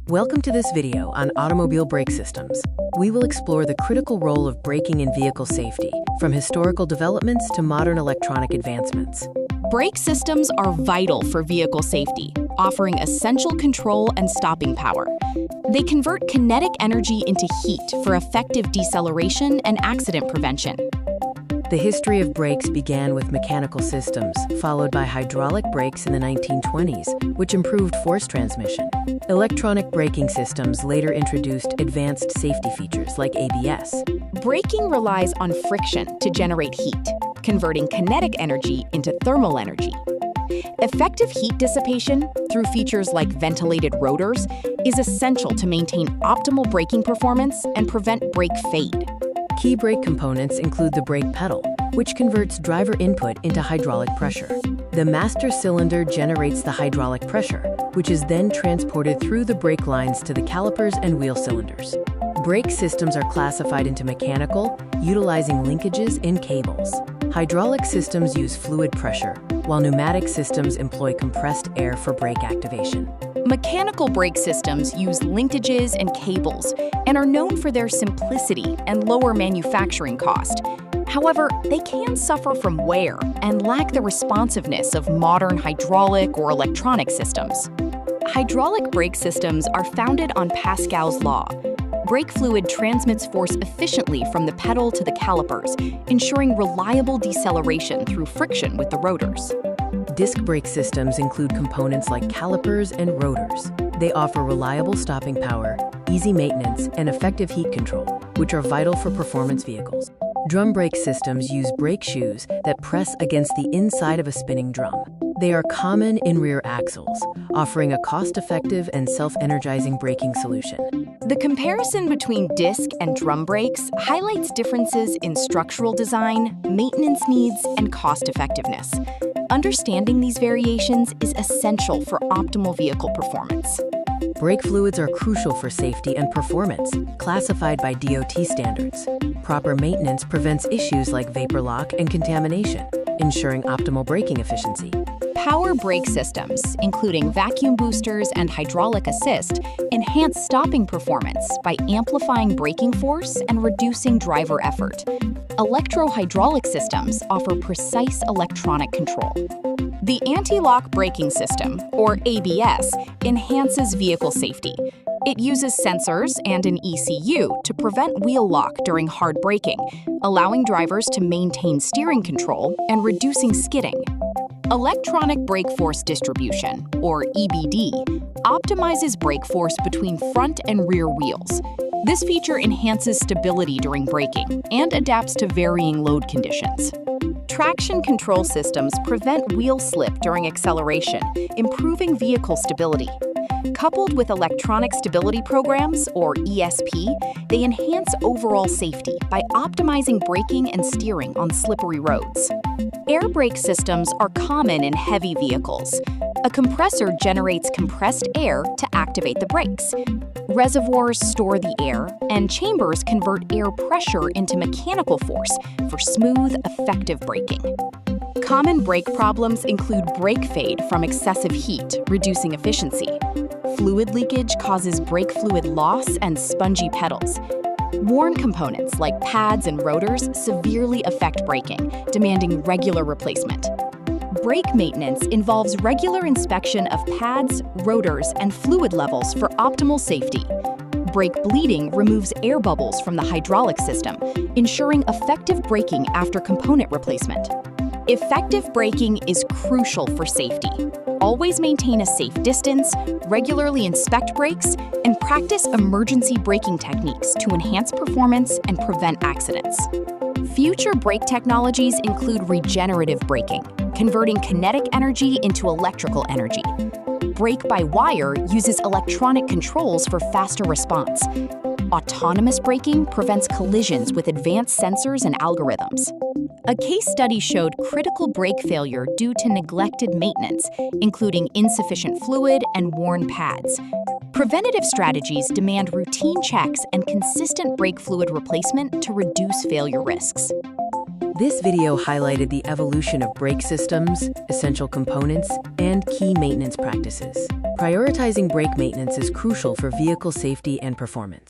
Welcome to this video on automobile brake systems. We will explore the critical role of braking in vehicle safety, from historical developments to modern electronic advancements. Brake systems are vital for vehicle safety, offering essential control and stopping power. They convert kinetic energy into heat for effective deceleration and accident prevention. The history of brakes began with mechanical systems, followed by hydraulic brakes in the 1920s, which improved force transmission. Electronic braking systems later introduced advanced safety features like ABS. Braking relies on friction to generate heat, converting kinetic energy into thermal energy. Effective heat dissipation through features like ventilated rotors is essential to maintain optimal braking performance and prevent brake fade. Key brake components include the brake pedal, which converts driver input into hydraulic pressure. The master cylinder generates the hydraulic pressure, which is then transported through the brake lines to the calipers and wheel cylinders. Brake systems are classified into mechanical, utilizing linkages and cables. Hydraulic systems use fluid pressure, while pneumatic systems employ compressed air for brake activation. Mechanical brake systems use linkages and cables and are known for their simplicity and lower manufacturing cost. However, they can suffer from wear and lack the responsiveness of modern hydraulic or electronic systems. Hydraulic brake systems are founded on Pascal's law. Brake fluid transmits force efficiently from the pedal to the calipers, ensuring reliable deceleration through friction with the rotors. Disc brake systems include components like calipers and rotors. They offer reliable stopping power, easy maintenance, and effective heat control, which are vital for performance vehicles. Drum brake systems use brake shoes that press against the inside of a spinning drum. They are common in rear axles, offering a cost-effective and self-energizing braking solution. The comparison between disc and drum brakes highlights differences in structural design, maintenance needs, and cost-effectiveness. Understanding these variations is essential for optimal vehicle performance. Brake fluids are crucial for safety and performance, classified by DOT standards. Proper maintenance prevents issues like vapor lock and contamination, ensuring optimal braking efficiency. Power brake systems, including vacuum boosters and hydraulic assist, enhance stopping performance by amplifying braking force and reducing driver effort. Electro-hydraulic systems offer precise electronic control. The anti-lock braking system, or ABS, enhances vehicle safety. It uses sensors and an ECU to prevent wheel lock during hard braking, allowing drivers to maintain steering control and reducing skidding. Electronic brake force distribution, or EBD, optimizes brake force between front and rear wheels. This feature enhances stability during braking and adapts to varying load conditions. Traction control systems prevent wheel slip during acceleration, improving vehicle stability. Coupled with electronic stability programs, or ESP, they enhance overall safety by optimizing braking and steering on slippery roads. Air brake systems are common in heavy vehicles. A compressor generates compressed air to activate the brakes. Reservoirs store the air, and chambers convert air pressure into mechanical force for smooth, effective braking. Common brake problems include brake fade from excessive heat, reducing efficiency. Fluid leakage causes brake fluid loss and spongy pedals. Worn components like pads and rotors severely affect braking, demanding regular replacement. Brake maintenance involves regular inspection of pads, rotors, and fluid levels for optimal safety. Brake bleeding removes air bubbles from the hydraulic system, ensuring effective braking after component replacement. Effective braking is crucial for safety. Always maintain a safe distance, regularly inspect brakes, and practice emergency braking techniques to enhance performance and prevent accidents. Future brake technologies include regenerative braking, converting kinetic energy into electrical energy. Brake-by-wire uses electronic controls for faster response. Autonomous braking prevents collisions with advanced sensors and algorithms. A case study showed critical brake failure due to neglected maintenance, including insufficient fluid and worn pads. Preventative strategies demand routine checks and consistent brake fluid replacement to reduce failure risks. This video highlighted the evolution of brake systems, essential components, and key maintenance practices. Prioritizing brake maintenance is crucial for vehicle safety and performance.